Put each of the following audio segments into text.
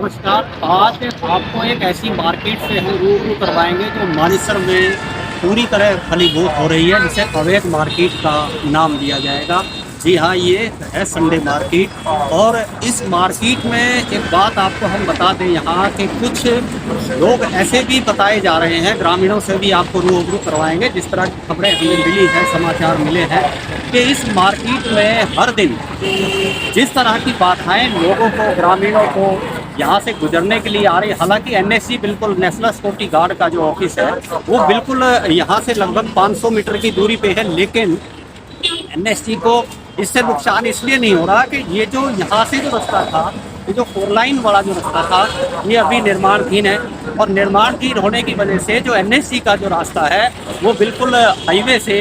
नमस्कार। आज आपको एक ऐसी मार्केट से हम रूबरू करवाएंगे जो मानेसर में पूरी तरह फलीभूत हो रही है, जिसे अवैध मार्केट का नाम दिया जाएगा। जी हाँ, ये है संडे मार्केट। और इस मार्केट में एक बात आपको हम बता दें, यहाँ के कुछ लोग ऐसे भी बताए जा रहे हैं, ग्रामीणों से भी आपको रूबरू करवाएंगे। जिस तरह की खबरें हमें मिली हैं, समाचार मिले हैं कि इस मार्केट में हर दिन जिस तरह की बाधाएं लोगों को, ग्रामीणों को यहाँ से गुजरने के लिए आ रही है। हालांकि एनएससी बिल्कुल नेशनल सिक्योरिटी गार्ड का जो ऑफिस है वो बिल्कुल यहाँ से लगभग 500 मीटर की दूरी पे है, लेकिन एनएससी को इससे नुकसान इसलिए नहीं हो रहा कि ये जो यहाँ से जो रास्ता था, ये जो 4 लाइन वाला जो रास्ता था, ये अभी निर्माणाधीन है। और निर्माणाधीन होने की वजह से जो एनएससी का जो रास्ता है वो बिल्कुल हाईवे से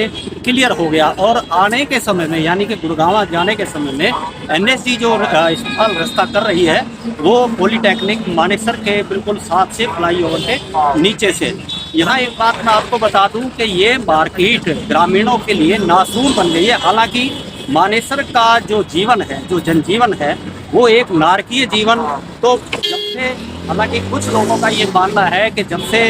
क्लियर हो गया। और आने के समय में, यानी कि गुड़गांव जाने के समय में एनएससी जो इस्तेमाल रास्ता कर रही है वो पॉलीटेक्निक मानेसर के बिल्कुल साथ से फ्लाईओवर के नीचे से। यहाँ एक बात मैं आपको बता दूं कि ये मार्केट ग्रामीणों के लिए नासूर बन गई है। हालांकि मानेसर का जो जीवन है, जो जनजीवन है, वो एक नारकीय जीवन तो जब से, हालांकि कुछ लोगों का ये मानना है कि जब से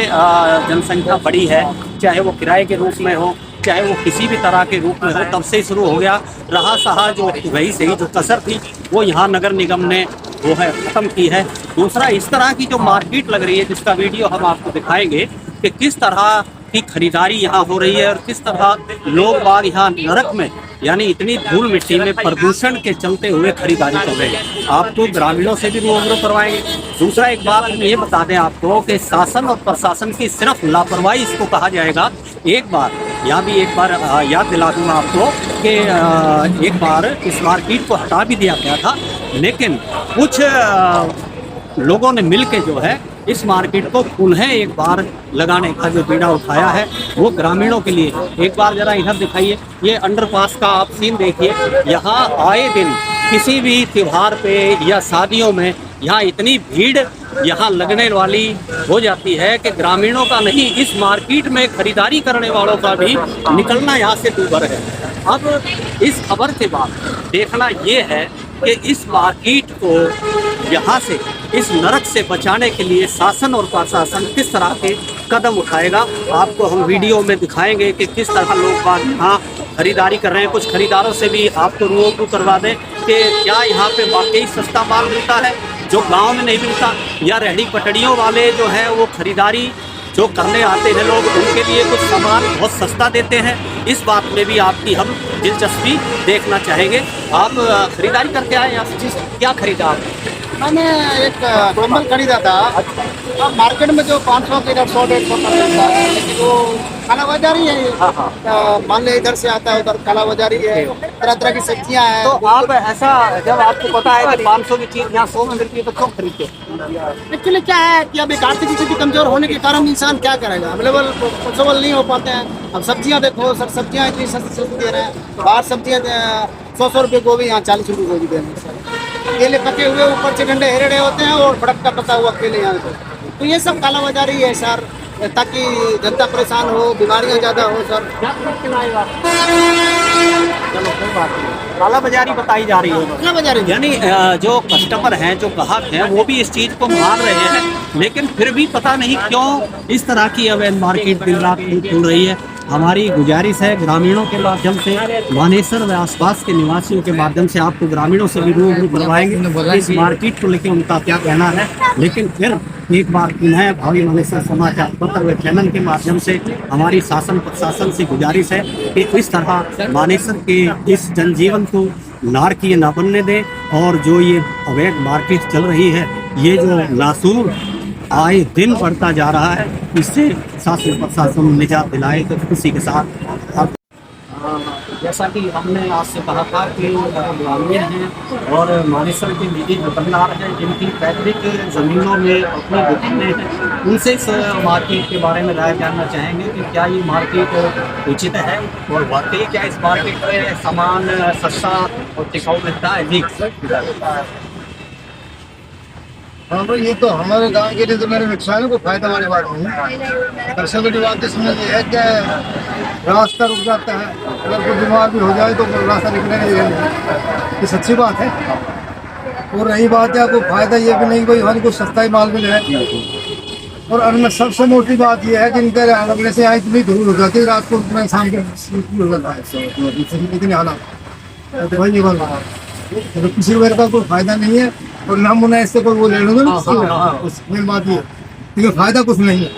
जनसंख्या बढ़ी है, चाहे वो किराए के रूप में हो, चाहे वो किसी भी तरह के रूप में हो, तब से शुरू हो गया। रहा सहा जो वही सही जो कसर थी वो यहाँ नगर निगम ने वो है ख़त्म की है। दूसरा, इस तरह की जो मार्केट लग रही है, जिसका वीडियो हम आपको दिखाएंगे कि किस तरह की खरीदारी यहाँ हो रही है और किस तरह लोग बाग यहाँ नरक में, यानी इतनी धूल मिट्टी में प्रदूषण के चलते हुए खरीदारी कर रहे हैं। आपको ग्रामीणों से भी रूबरू करवाएंगे। दूसरा, एक बात हम ये बता दें आपको कि शासन और प्रशासन की सिर्फ लापरवाही इसको कहा जाएगा। एक बार यहाँ भी एक बार याद दिला दूँगा आपको कि एक बार इस मार्केट को हटा भी दिया गया था, लेकिन कुछ लोगों ने मिल के जो है इस मार्केट को पुनः एक बार लगाने का जो बीड़ा उठाया है वो ग्रामीणों के लिए। एक बार जरा इधर दिखाइए, ये अंडरपास का आप सीन देखिए। यहाँ आए दिन किसी भी त्योहार पे या शादियों में यहाँ इतनी भीड़ यहाँ लगने वाली हो जाती है कि ग्रामीणों का नहीं, इस मार्केट में खरीदारी करने वालों का भी निकलना यहाँ से दूभर है। अब इस खबर के बाद देखना ये है कि इस मार्केट को यहाँ से, इस नरक से बचाने के लिए शासन और प्रशासन किस तरह के कदम उठाएगा। आपको हम वीडियो में दिखाएंगे कि किस तरह लोग यहाँ खरीदारी कर रहे हैं। कुछ खरीदारों से भी आपको रूबरू करवा दें कि क्या यहाँ पे वाकई सस्ता माल मिलता है जो गांव में नहीं मिलता, या रेहड़ी पटड़ियों वाले जो है वो खरीदारी जो करने आते हैं लोग, उनके लिए कुछ सामान बहुत सस्ता देते हैं। इस बात में भी आपकी हम दिलचस्पी देखना चाहेंगे। आप खरीदारी करके आए यहाँ से, क्या खरीदा आपने? मैंने एक कंबल खरीदा था। अब मार्केट में जो 500 के इधर 100-150 का मिलता है, लेकिन वो काला बाजारी है ये। मान ले इधर से आता है, उधर काला बाजारी है। तरह तरह की सब्जियां हैं। तो आप ऐसा, जब आपको पता है कि 500 की चीज़ यहाँ 100 में मिलती है, तो क्यों खरीदते? एक्चुअली क्या है कि अभी आर्थिक स्थिति कमजोर होने के कारण इंसान क्या करेगा, अवेलेबल पॉसिबल नहीं हो पाते हैं। अब सब्जियां देखो सर, सब्जियां इतनी सस्ती दे रहे हैं। बाहर सब्जियां 100 रुपये गोभी, यहाँ 40 रुपये गोभी दे रहे हैं सर। केले पके हुए ऊपर से गंडे हेरड़े होते हैं और भड़कता पका हुआ केले यहाँ तो ये सब काला बाजारी है सर, ताकि जनता परेशान हो, बीमारियाँ ज़्यादा हो सर। चलो कोई बात नहीं, काला बाजारी बताई जा रही है। काला बाजारी यानी जो कस्टमर हैं, जो ग्राहक हैं, वो भी इस चीज़ को मान रहे हैं, लेकिन फिर भी पता नहीं क्यों इस तरह की अवैध मार्केट दिन रात खुल रही है। हमारी गुजारिश है ग्रामीणों के माध्यम से, मानेसर व आसपास के निवासियों के माध्यम से, आपको ग्रामीणों से भी रूबरू करवाएंगे इस मार्केट को लेकर उनका क्या कहना है। लेकिन फिर एक बार पुनः भावी मानेसर समाचार पत्र व चैनल के माध्यम से हमारी शासन प्रशासन से गुजारिश है कि इस तरह मानेसर के इस जनजीवन को नारकीय न बनने दें, और जो ये अवैध मार्केट चल रही है, ये जो नासूर आए दिन बढ़ता जा रहा है, इससे शासन प्रशासन निजात दिलाए तो खुशी के साथ। अब जैसा कि हमने आज से कहा था कि ग्रामीण हैं और मानेसर के निजी दुकानदार हैं जिनकी पैतृक ज़मीनों में अपनी दुकानें हैं, उनसे इस मार्केट के बारे में राय जानना चाहेंगे कि क्या ये मार्केट उचित है और वाकई क्या इस मार्केट में सामान सस्ता और टिकाऊ मिलता है। हाँ भाई, ये तो हमारे गांव के लिए तो मेरे नुकसान को फायदा वाली बात नहीं है। दर्शक की बात इसमें ये है कि रास्ता रुक जाता है, अगर कोई बीमार भी हो जाए तो रास्ता निकलने नहीं है, ये सच्ची बात है। और रही बात है कोई फायदा ये भी नहीं कोई हर को सस्ता ही माल मिले है। और उनमें सबसे मोटी बात ये है कि इनके लगने से यहाँ इतनी धूल हो जाती है रात को इतना शाम के हो जाता है इतनी हालत तो वही नहीं बन रहा तो किसी वगैरह का कोई फायदा नहीं है और ना मुना इससे कोई वो ले लो मेन बात ये क्योंकि फायदा कुछ नहीं है।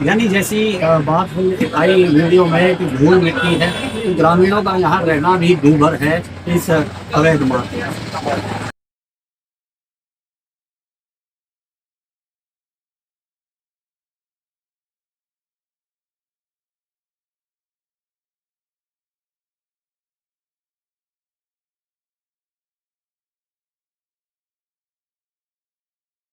यानी जैसी बात आई वीडियो में कि धूल मिट्टी है, तो ग्रामीणों का यहाँ रहना भी दूभर है इस अवैध मार्केट।